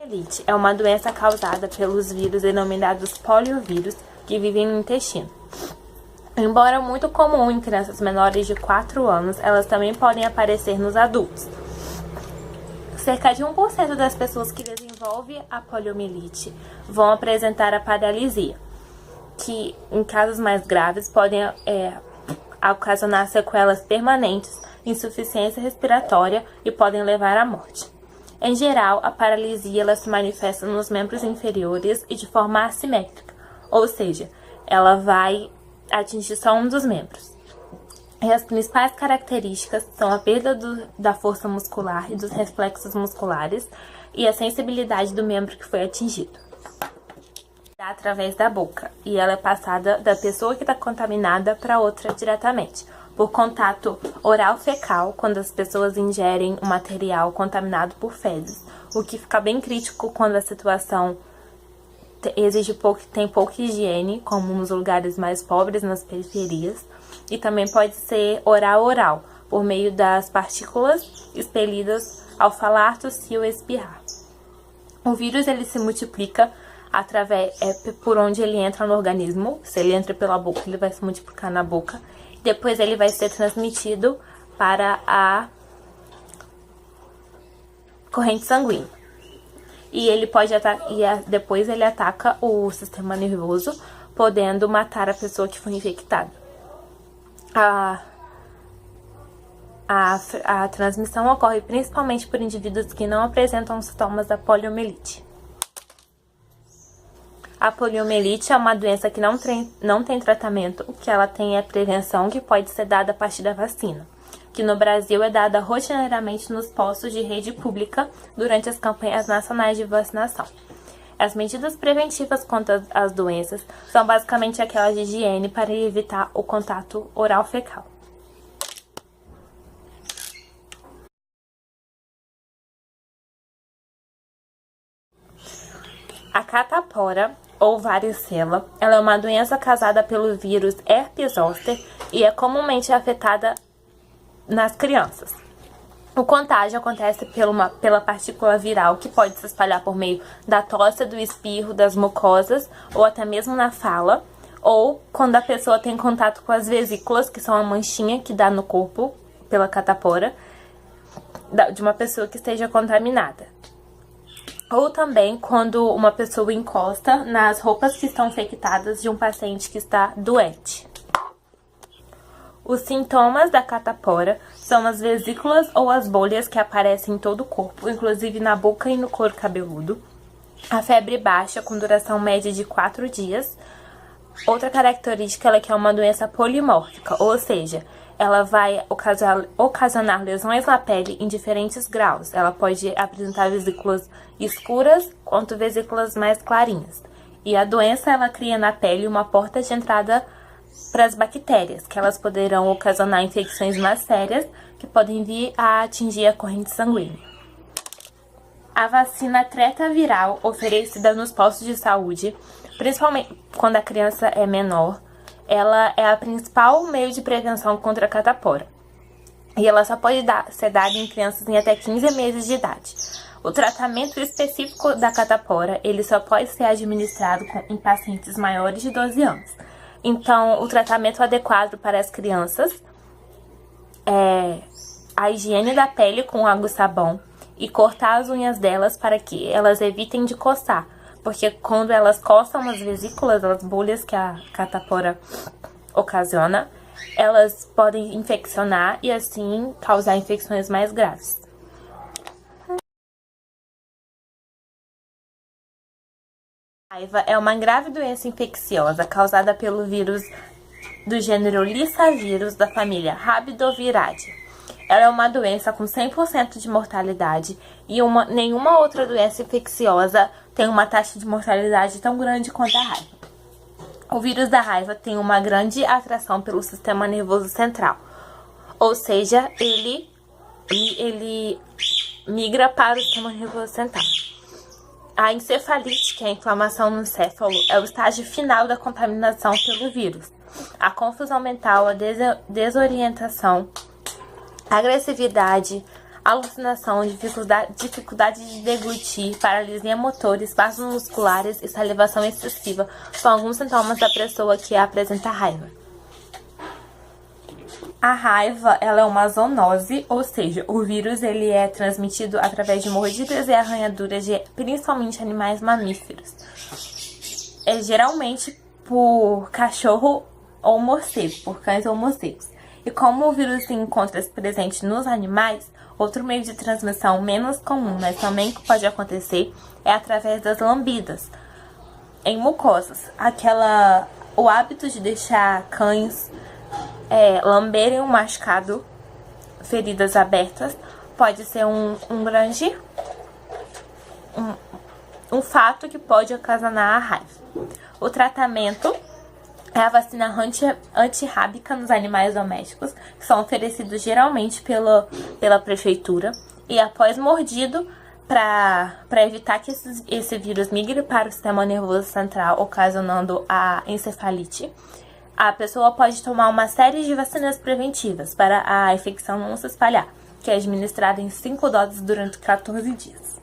Poliomielite é uma doença causada pelos vírus denominados poliovírus que vivem no intestino. Embora muito comum em crianças menores de 4 anos, elas também podem aparecer nos adultos. Cerca de 1% das pessoas que desenvolvem a poliomielite vão apresentar a paralisia, que em casos mais graves podem ocasionar sequelas permanentes, insuficiência respiratória e podem levar à morte. Em geral, a paralisia ela se manifesta nos membros inferiores e de forma assimétrica, ou seja, ela vai atingir só um dos membros. E as principais características são a perda da força muscular e dos reflexos musculares e a sensibilidade do membro que foi atingido. Através da boca, e ela é passada da pessoa que está contaminada para outra diretamente, por contato oral fecal, quando as pessoas ingerem um material contaminado por fezes, o que fica bem crítico quando a situação tem pouca higiene, como nos lugares mais pobres, nas periferias, e também pode ser oral, por meio das partículas expelidas ao falar, tossir ou espirrar. O vírus ele se multiplica por onde ele entra no organismo. Se ele entra pela boca, ele vai se multiplicar na boca. Depois ele vai ser transmitido para a corrente sanguínea. E ele pode depois ele ataca o sistema nervoso, podendo matar a pessoa que foi infectada. A transmissão ocorre principalmente por indivíduos que não apresentam sintomas da poliomielite. A poliomielite é uma doença que não tem tratamento. O que ela tem é prevenção, que pode ser dada a partir da vacina, que no Brasil é dada rotineiramente nos postos de rede pública durante as campanhas nacionais de vacinação. As medidas preventivas contra as doenças são basicamente aquelas de higiene para evitar o contato oral fecal. A catapora, ou varicela, ela é uma doença causada pelo vírus herpes zoster e é comumente afetada nas crianças. O contágio acontece pela partícula viral, que pode se espalhar por meio da tosse, do espirro, das mucosas, ou até mesmo na fala, ou quando a pessoa tem contato com as vesículas, que são a manchinha que dá no corpo pela catapora, de uma pessoa que esteja contaminada. Ou também quando uma pessoa encosta nas roupas que estão infectadas de um paciente que está doente. Os sintomas da catapora são as vesículas ou as bolhas que aparecem em todo o corpo, inclusive na boca e no couro cabeludo. A febre baixa, com duração média de 4 dias. Outra característica é que é uma doença polimórfica, ou seja, ela vai ocasionar lesões na pele em diferentes graus. Ela pode apresentar vesículas escuras quanto vesículas mais clarinhas. E a doença ela cria na pele uma porta de entrada para as bactérias, que elas poderão ocasionar infecções mais sérias que podem vir a atingir a corrente sanguínea. A vacina tretaviral oferecida nos postos de saúde, principalmente quando a criança é menor, ela é a principal meio de prevenção contra a catapora. E ela só pode ser dada em crianças em até 15 meses de idade. O tratamento específico da catapora, ele só pode ser administrado em pacientes maiores de 12 anos. Então, o tratamento adequado para as crianças é a higiene da pele com água e sabão e cortar as unhas delas para que elas evitem de coçar. Porque quando elas coçam as vesículas, as bolhas que a catapora ocasiona, elas podem infeccionar e assim causar infecções mais graves. A raiva é uma grave doença infecciosa causada pelo vírus do gênero Lyssavirus da família Rabidoviridae. Ela é uma doença com 100% de mortalidade e nenhuma outra doença infecciosa tem uma taxa de mortalidade tão grande quanto a raiva. O vírus da raiva tem uma grande atração pelo sistema nervoso central, ou seja, ele migra para o sistema nervoso central. A encefalite, que é a inflamação no encéfalo, é o estágio final da contaminação pelo vírus. A confusão mental, a desorientação, a agressividade, alucinação, dificuldade de deglutir, paralisia motor, espasmos musculares e salivação excessiva são alguns sintomas da pessoa que apresenta raiva. A raiva, ela é uma zoonose, ou seja, o vírus ele é transmitido através de mordidas e arranhaduras de principalmente animais mamíferos. Geralmente por cachorro ou morcego, por cães ou morcegos. E como o vírus se encontra presente nos animais, outro meio de transmissão menos comum, mas também que pode acontecer, é através das lambidas em mucosas. O hábito de deixar cães lamberem um machucado, feridas abertas, pode ser um fato que pode ocasionar a raiva. O tratamento é a vacina antirrábica nos animais domésticos, que são oferecidos geralmente pela prefeitura, e após mordido, para evitar que esse vírus migre para o sistema nervoso central, ocasionando a encefalite, a pessoa pode tomar uma série de vacinas preventivas para a infecção não se espalhar, que é administrada em 5 doses durante 14 dias.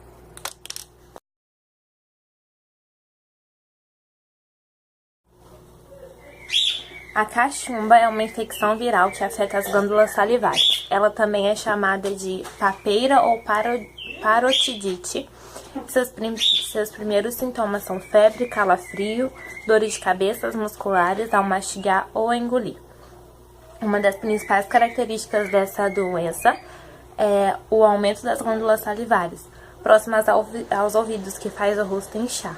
A cachumba é uma infecção viral que afeta as glândulas salivares. Ela também é chamada de papeira ou parotidite. Seus primeiros sintomas são febre, calafrio, dores de cabeça musculares ao mastigar ou engolir. Uma das principais características dessa doença é o aumento das glândulas salivares, próximas aos ouvidos, que faz o rosto inchar.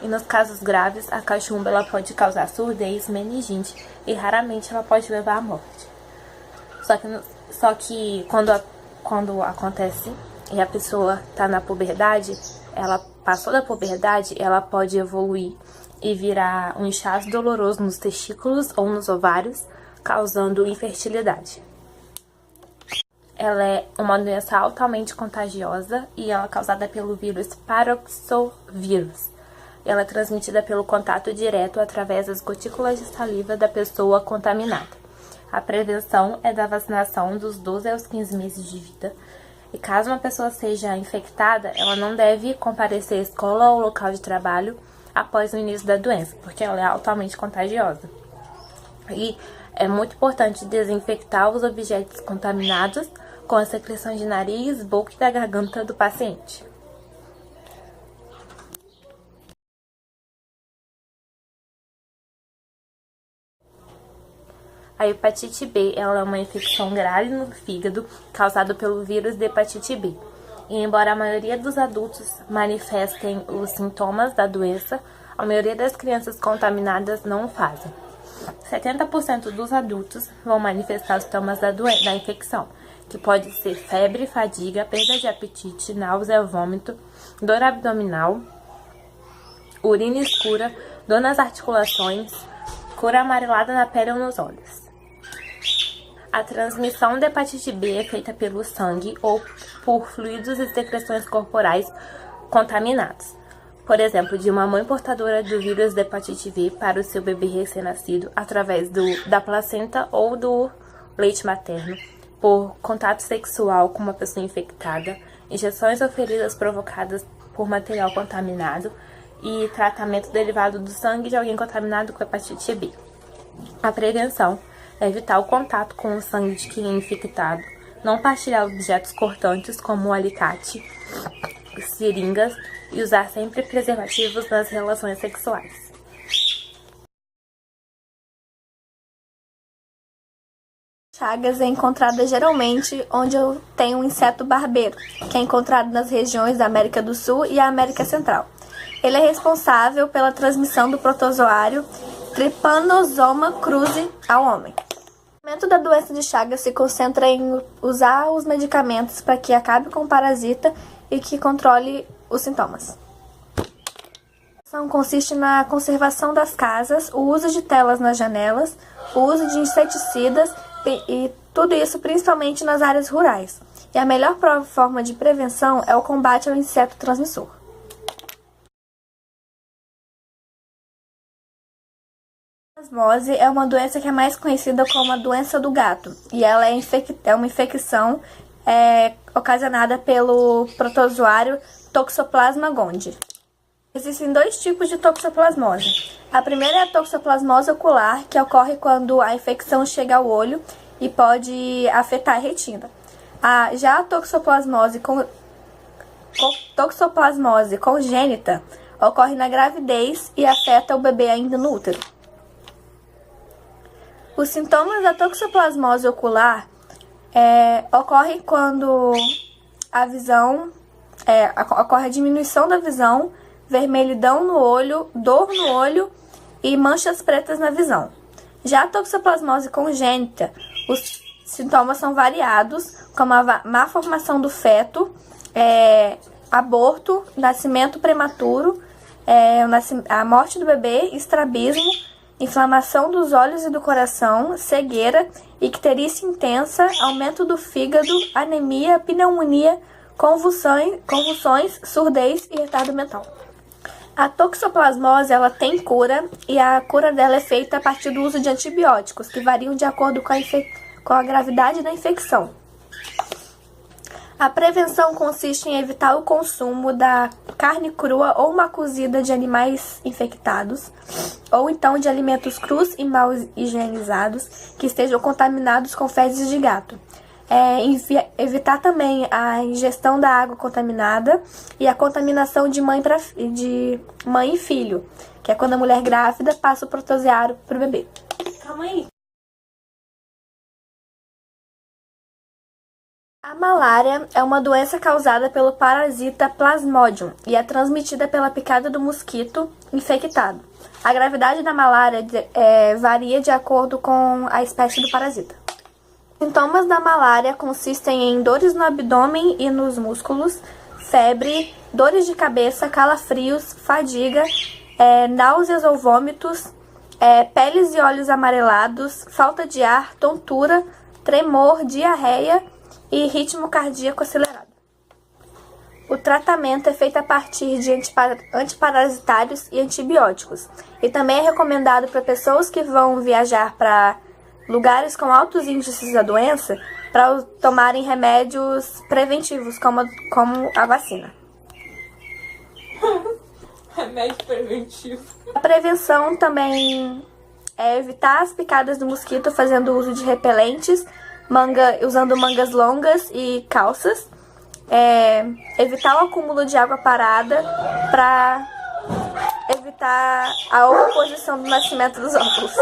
E nos casos graves, a cachumba ela pode causar surdez, meningite e raramente ela pode levar à morte. Só que quando acontece e a pessoa está na puberdade, ela passou da puberdade, ela pode evoluir e virar um inchaço doloroso nos testículos ou nos ovários, causando infertilidade. Ela é uma doença altamente contagiosa e ela é causada pelo vírus paroxovírus. Ela é transmitida pelo contato direto através das gotículas de saliva da pessoa contaminada. A prevenção é da vacinação dos 12 aos 15 meses de vida. E caso uma pessoa seja infectada, ela não deve comparecer à escola ou local de trabalho após o início da doença, porque ela é altamente contagiosa. E é muito importante desinfectar os objetos contaminados com a secreção de nariz, boca e da garganta do paciente. A hepatite B ela é uma infecção grave no fígado causada pelo vírus de hepatite B. E embora a maioria dos adultos manifestem os sintomas da doença, a maioria das crianças contaminadas não o fazem. 70% dos adultos vão manifestar os sintomas da infecção, que pode ser febre, fadiga, perda de apetite, náusea, vômito, dor abdominal, urina escura, dor nas articulações, cor amarelada na pele ou nos olhos. A transmissão da hepatite B é feita pelo sangue ou por fluidos e secreções corporais contaminados. Por exemplo, de uma mãe portadora do vírus da hepatite B para o seu bebê recém-nascido através da placenta ou do leite materno, por contato sexual com uma pessoa infectada, injeções ou feridas provocadas por material contaminado e tratamento derivado do sangue de alguém contaminado com hepatite B. A prevenção é evitar o contato com o sangue de quem é infectado, não partilhar objetos cortantes como alicate, seringas e usar sempre preservativos nas relações sexuais. Chagas é encontrada geralmente onde tem um inseto barbeiro, que é encontrado nas regiões da América do Sul e a América Central. Ele é responsável pela transmissão do protozoário Trypanosoma cruzi ao homem. O tratamento da doença de Chagas se concentra em usar os medicamentos para que acabe com o parasita e que controle os sintomas. A ação consiste na conservação das casas, o uso de telas nas janelas, o uso de inseticidas e tudo isso principalmente nas áreas rurais. E a melhor forma de prevenção é o combate ao inseto transmissor. A plasmose é uma doença que é mais conhecida como a doença do gato, e ela é uma infecção ocasionada pelo protozoário Toxoplasma gondii. Existem dois tipos de toxoplasmose. A primeira é a toxoplasmose ocular, que ocorre quando a infecção chega ao olho e pode afetar a retina. Já a toxoplasmose congênita ocorre na gravidez e afeta o bebê ainda no útero. Os sintomas da toxoplasmose ocular ocorrem quando a visão ocorre a diminuição da visão, vermelhidão no olho, dor no olho e manchas pretas na visão. Já a toxoplasmose congênita, os sintomas são variados, como a má formação do feto, aborto, nascimento prematuro, a morte do bebê, estrabismo, inflamação dos olhos e do coração, cegueira, icterícia intensa, aumento do fígado, anemia, pneumonia, convulsões, surdez e retardo mental. A toxoplasmose ela tem cura e a cura dela é feita a partir do uso de antibióticos, que variam de acordo com a gravidade da infecção. A prevenção consiste em evitar o consumo da carne crua ou mal cozida de animais infectados, ou então de alimentos crus e mal higienizados que estejam contaminados com fezes de gato. Evitar também a ingestão da água contaminada e a contaminação de mãe e filho, que é quando a mulher grávida passa o protozoário para o bebê. Calma aí. A malária é uma doença causada pelo parasita Plasmodium e é transmitida pela picada do mosquito infectado. A gravidade da malária varia de acordo com a espécie do parasita. Sintomas da malária consistem em dores no abdômen e nos músculos, febre, dores de cabeça, calafrios, fadiga, náuseas ou vômitos, peles e olhos amarelados, falta de ar, tontura, tremor, diarreia e ritmo cardíaco acelerado. O tratamento é feito a partir de antiparasitários e antibióticos, e também é recomendado para pessoas que vão viajar para lugares com altos índices da doença para tomarem remédios preventivos, como a vacina. Remédio preventivo. A prevenção também é evitar as picadas do mosquito fazendo uso de repelentes, usando mangas longas e calças, evitar o acúmulo de água parada para evitar a oposição do nascimento dos óvulos.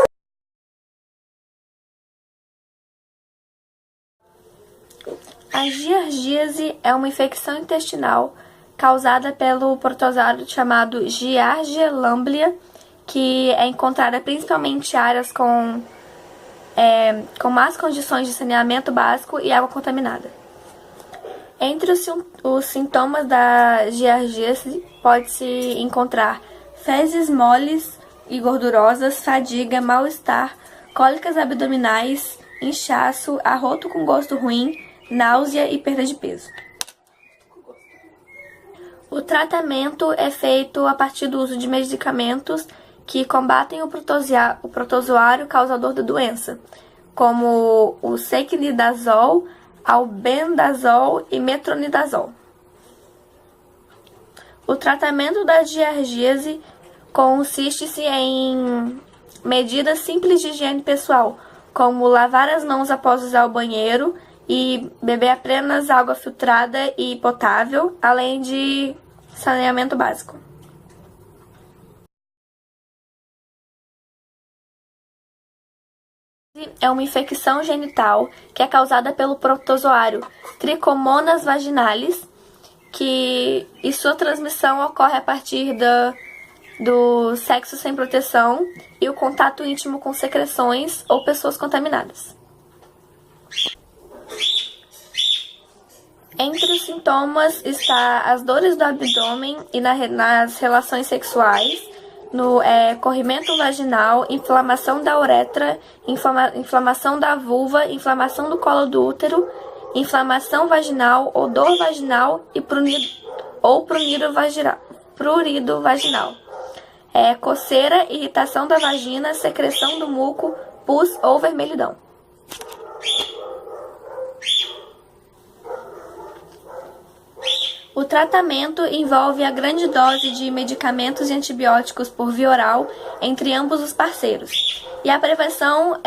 A giardíase é uma infecção intestinal causada pelo protozoário chamado Giardia lamblia, que é encontrada principalmente em áreas com más condições de saneamento básico e água contaminada. Entre os sintomas da giardíase pode-se encontrar fezes moles e gordurosas, fadiga, mal-estar, cólicas abdominais, inchaço, arroto com gosto ruim, náusea e perda de peso. O tratamento é feito a partir do uso de medicamentos que combatem o protozoário causador da doença, como o sequinidazol, albendazol e metronidazol. O tratamento da giardíase consiste em medidas simples de higiene pessoal, como lavar as mãos após usar o banheiro e beber apenas água filtrada e potável, além de saneamento básico. É uma infecção genital que é causada pelo protozoário Trichomonas vaginalis, e sua transmissão ocorre a partir do sexo sem proteção e o contato íntimo com secreções ou pessoas contaminadas. Entre os sintomas está as dores do abdômen e nas relações sexuais, no corrimento vaginal, inflamação da uretra, inflamação da vulva, inflamação do colo do útero, inflamação vaginal, odor vaginal e prurido vaginal. Coceira, irritação da vagina, secreção do muco, pus ou vermelhidão. O tratamento envolve a grande dose de medicamentos e antibióticos por via oral entre ambos os parceiros. E a prevenção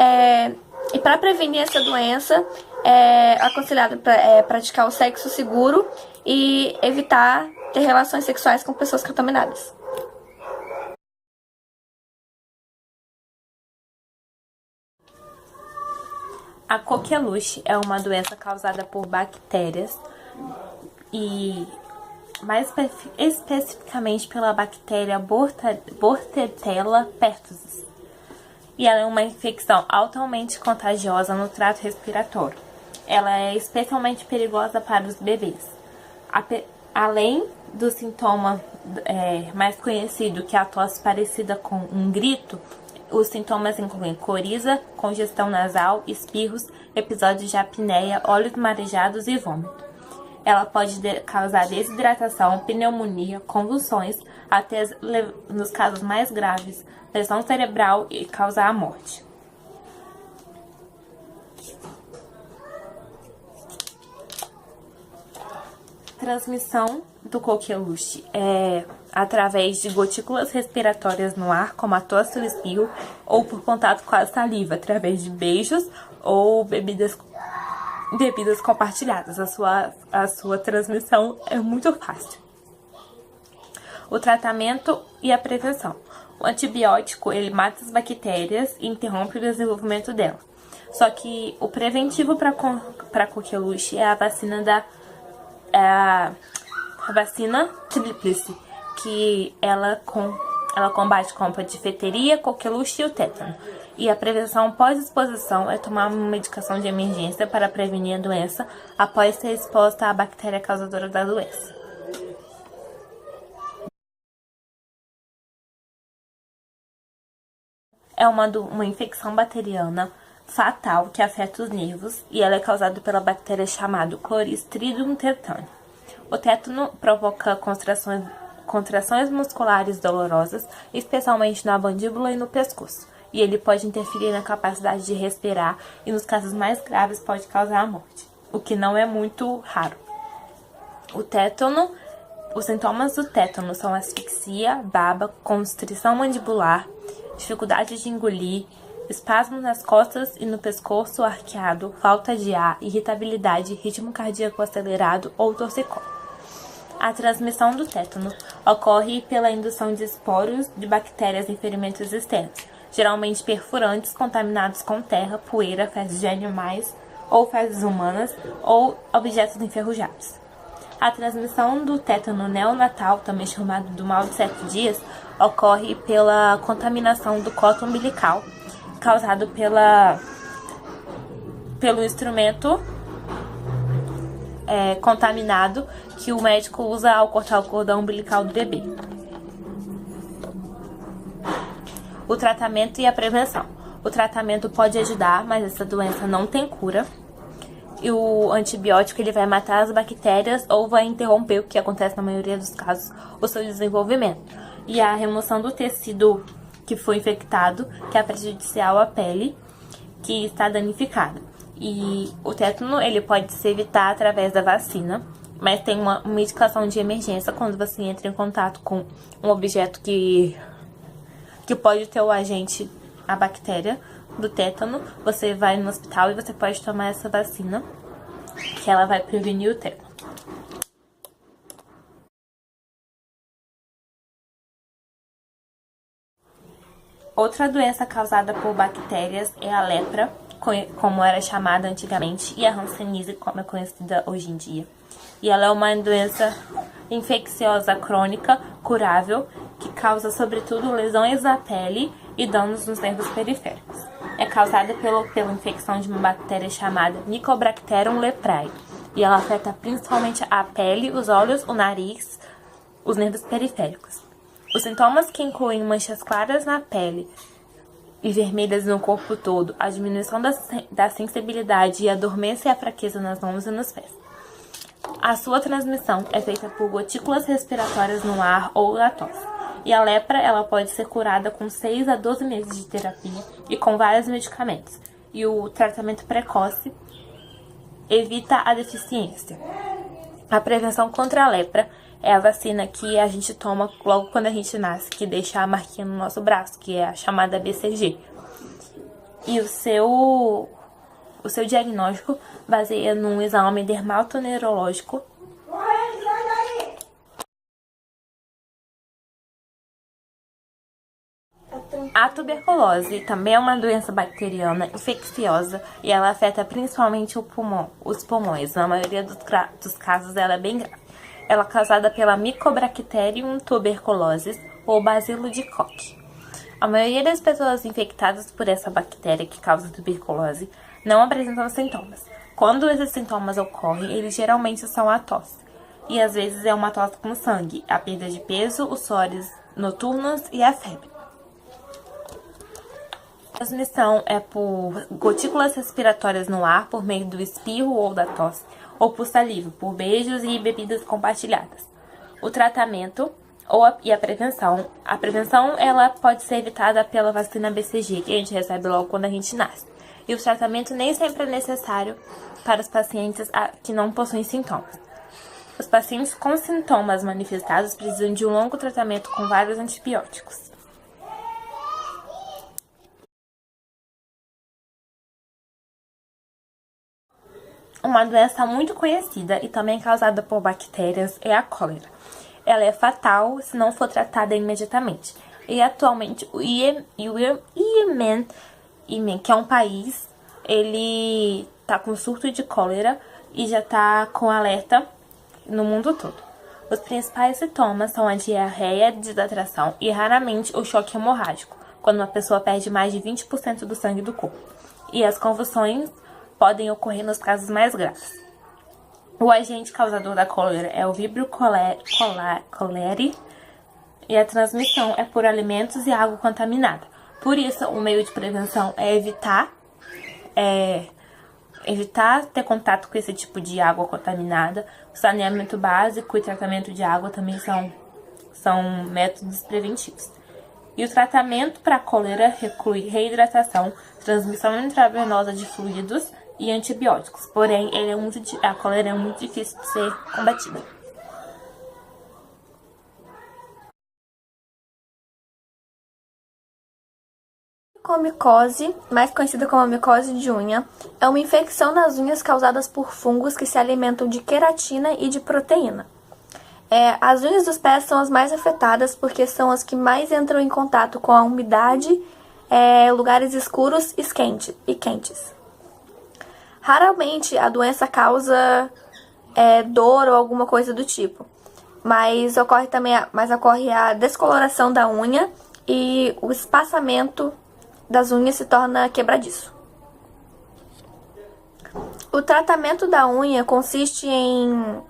e para prevenir essa doença é aconselhado praticar o sexo seguro e evitar ter relações sexuais com pessoas contaminadas. A coqueluche é uma doença causada por bactérias e mais especificamente pela bactéria Bordetella pertussis. E ela é uma infecção altamente contagiosa no trato respiratório. Ela é especialmente perigosa para os bebês. Além do sintoma mais conhecido, que é a tosse parecida com um grito, os sintomas incluem coriza, congestão nasal, espirros, episódios de apneia, olhos marejados e vômito. Ela pode causar desidratação, pneumonia, convulsões, até nos casos mais graves, lesão cerebral e causar a morte. Transmissão do coqueluche é através de gotículas respiratórias no ar, como a tosse e o espirro, ou por contato com a saliva, através de beijos ou bebidas compartilhadas. A sua transmissão é muito fácil. O tratamento e a prevenção. O antibiótico, ele mata as bactérias e interrompe o desenvolvimento delas. Só que o preventivo para coqueluche é a vacina tríplice, que ela combate com a difteria, coqueluche e o tétano. E a prevenção pós-exposição é tomar uma medicação de emergência para prevenir a doença após ser exposta à bactéria causadora da doença. É uma infecção bacteriana fatal que afeta os nervos e ela é causada pela bactéria chamada Clostridium tetani. O tétano provoca contrações musculares dolorosas, especialmente na mandíbula e no pescoço, e ele pode interferir na capacidade de respirar e, nos casos mais graves, pode causar a morte, o que não é muito raro. Os sintomas do tétano são asfixia, baba, constrição mandibular, dificuldade de engolir, espasmos nas costas e no pescoço arqueado, falta de ar, irritabilidade, ritmo cardíaco acelerado ou torcicolo. A transmissão do tétano ocorre pela indução de esporos de bactérias em ferimentos externos, geralmente perfurantes contaminados com terra, poeira, fezes de animais ou fezes humanas ou objetos enferrujados. A transmissão do tétano neonatal, também chamado do mal de 7 dias, ocorre pela contaminação do cordão umbilical, causado pelo instrumento contaminado que o médico usa ao cortar o cordão umbilical do bebê. O tratamento e a prevenção. O tratamento pode ajudar, mas essa doença não tem cura. E o antibiótico ele vai matar as bactérias ou vai interromper, o que acontece na maioria dos casos, o seu desenvolvimento. E a remoção do tecido que foi infectado, que é prejudicial à pele, que está danificada. E o tétano ele pode se evitar através da vacina, mas tem uma medicação de emergência quando você entra em contato com um objeto que pode ter o agente, a bactéria do tétano. Você vai no hospital e você pode tomar essa vacina, que ela vai prevenir o tétano. Outra doença causada por bactérias é a lepra, como era chamada antigamente, e a hanseníase, como é conhecida hoje em dia. E ela é uma doença infecciosa crônica, curável, que causa sobretudo lesões na pele e danos nos nervos periféricos. É causada pela infecção de uma bactéria chamada Mycobacterium leprae, e ela afeta principalmente a pele, os olhos, o nariz, os nervos periféricos. Os sintomas que incluem manchas claras na pele e vermelhas no corpo todo, a diminuição da sensibilidade e a dormência e a fraqueza nas mãos e nos pés. A sua transmissão é feita por gotículas respiratórias no ar ou na tosse. E a lepra ela pode ser curada com 6 a 12 meses de terapia e com vários medicamentos. E o tratamento precoce evita a deficiência. A prevenção contra a lepra é a vacina que a gente toma logo quando a gente nasce, que deixa a marquinha no nosso braço, que é a chamada BCG. E o seu diagnóstico baseia num exame dermatoneurológico. A tuberculose também é uma doença bacteriana infecciosa e ela afeta principalmente os pulmões. Na maioria dos casos ela é bem grave. Ela é causada pela Mycobacterium tuberculosis ou bacilo de Koch. A maioria das pessoas infectadas por essa bactéria que causa tuberculose não apresentam sintomas. Quando esses sintomas ocorrem, eles geralmente são a tosse. E às vezes é uma tosse com sangue, a perda de peso, os suores noturnos e a febre. A transmissão é por gotículas respiratórias no ar, por meio do espirro ou da tosse, ou por saliva, por beijos e bebidas compartilhadas. O tratamento e a prevenção. A prevenção ela pode ser evitada pela vacina BCG, que a gente recebe logo quando a gente nasce. E o tratamento nem sempre é necessário para os pacientes que não possuem sintomas. Os pacientes com sintomas manifestados precisam de um longo tratamento com vários antibióticos. Uma doença muito conhecida e também causada por bactérias é a cólera. Ela é fatal se não for tratada imediatamente. E atualmente o Iêmen, que é um país, ele tá com surto de cólera e já tá com alerta no mundo todo. Os principais sintomas são a diarreia, desidratação e raramente o choque hemorrágico, quando uma pessoa perde mais de 20% do sangue do corpo. E as convulsões podem ocorrer nos casos mais graves. O agente causador da cólera é o Vibrio cholerae e a transmissão é por alimentos e água contaminada. Por isso, o meio de prevenção é evitar ter contato com esse tipo de água contaminada. O saneamento básico e tratamento de água também são métodos preventivos. E o tratamento para a cólera inclui reidratação, transmissão intravenosa de fluidos e antibióticos. Porém, a cólera é muito difícil de ser combatida. A micose, mais conhecida como a micose de unha, é uma infecção nas unhas causadas por fungos que se alimentam de queratina e de proteína. As unhas dos pés são as mais afetadas porque são as que mais entram em contato com a umidade, lugares escuros e quentes. Raramente a doença causa dor ou alguma coisa do tipo, mas ocorre a descoloração da unha e o espaçamento das unhas se torna quebradiço. O tratamento da unha consiste em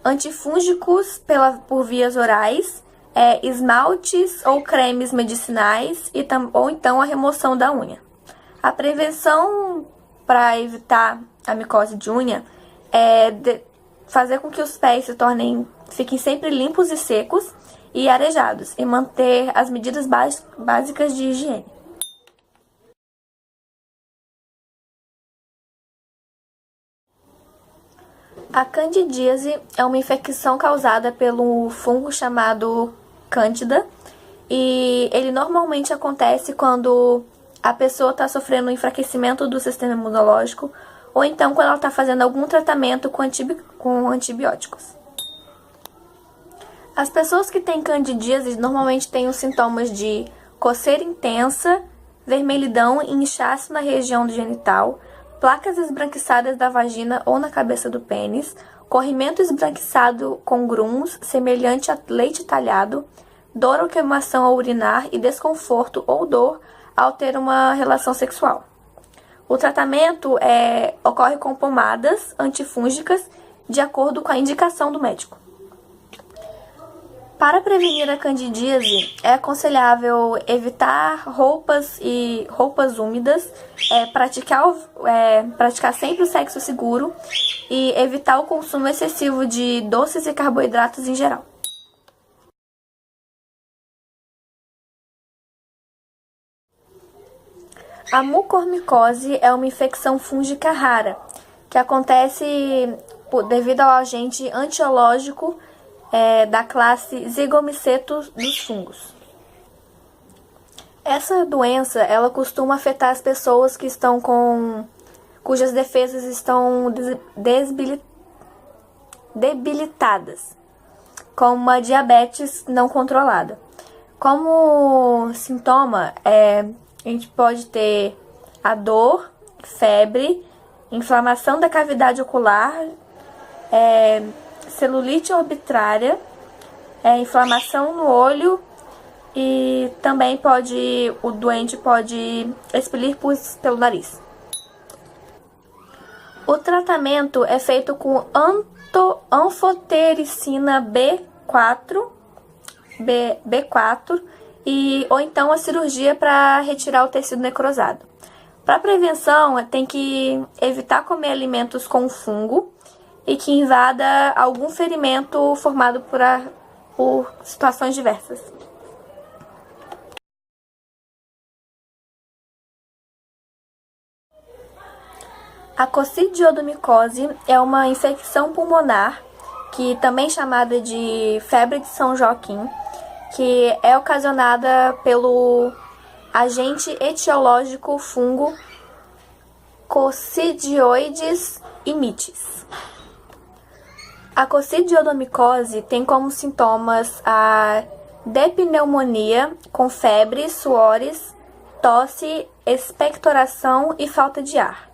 antifúngicos por vias orais, esmaltes ou cremes medicinais ou então a remoção da unha. A prevenção para evitar a micose de unha é fazer com que os pés fiquem sempre limpos e secos e arejados e manter as medidas básicas de higiene. A candidíase é uma infecção causada pelo fungo chamado Cândida e ele normalmente acontece quando a pessoa está sofrendo um enfraquecimento do sistema imunológico ou então quando ela está fazendo algum tratamento com antibióticos. As pessoas que têm candidíase normalmente têm os sintomas de coceira intensa, vermelhidão e inchaço na região do genital, placas esbranquiçadas da vagina ou na cabeça do pênis, corrimento esbranquiçado com grumos, semelhante a leite talhado, dor ou queimação ao urinar e desconforto ou dor ao ter uma relação sexual. O tratamento ocorre com pomadas antifúngicas de acordo com a indicação do médico. Para prevenir a candidíase, é aconselhável evitar roupas úmidas, praticar sempre o sexo seguro e evitar o consumo excessivo de doces e carboidratos em geral. A mucormicose é uma infecção fúngica rara, que acontece devido ao agente antiológico da classe Zygomycetus dos fungos. Essa doença, ela costuma afetar as pessoas que estão cujas defesas estão debilitadas, com uma diabetes não controlada. Como sintoma, a gente pode ter a dor, febre, inflamação da cavidade ocular, celulite arbitrária, inflamação no olho e também o doente pode expelir pus pelo nariz. O tratamento é feito com anfotericina B4 ou então a cirurgia para retirar o tecido necrosado. Para prevenção, tem que evitar comer alimentos com fungo e que invada algum ferimento formado por situações diversas. A coccidiodomicose é uma infecção pulmonar, que também chamada de febre de São Joaquim, que é ocasionada pelo agente etiológico fungo Coccidioides mitis. A coccidiodomicose tem como sintomas a depneumonia com febre, suores, tosse, expectoração e falta de ar.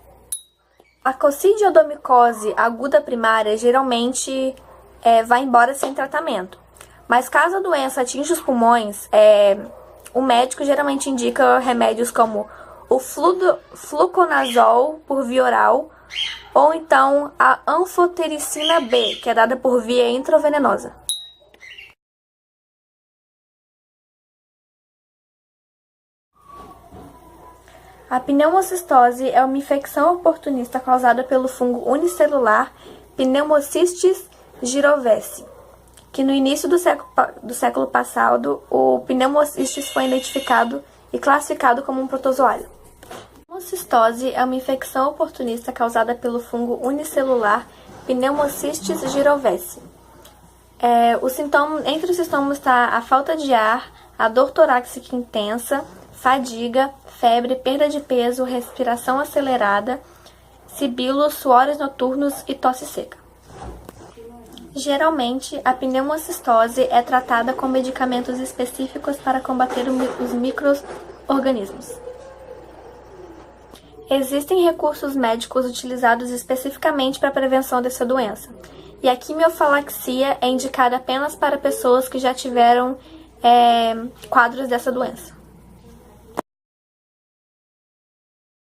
A coccidiodomicose aguda primária geralmente vai embora sem tratamento, mas caso a doença atinja os pulmões, o médico geralmente indica remédios como o fluconazol por via oral ou então a anfotericina B, que é dada por via intravenosa. A pneumocistose é uma infecção oportunista causada pelo fungo unicelular Pneumocystis girovesi, que no início do século passado, o pneumocystis foi identificado e classificado como um protozoário. A pneumocistose é uma infecção oportunista causada pelo fungo unicelular Pneumocystis girovesi. Entre os sintomas está a falta de ar, a dor torácica intensa, fadiga, febre, perda de peso, respiração acelerada, sibilos, suores noturnos e tosse seca. Geralmente, a pneumocistose é tratada com medicamentos específicos para combater os micro-organismos. Existem recursos médicos utilizados especificamente para a prevenção dessa doença, e a quimiofaxia é indicada apenas para pessoas que já tiveram quadros dessa doença.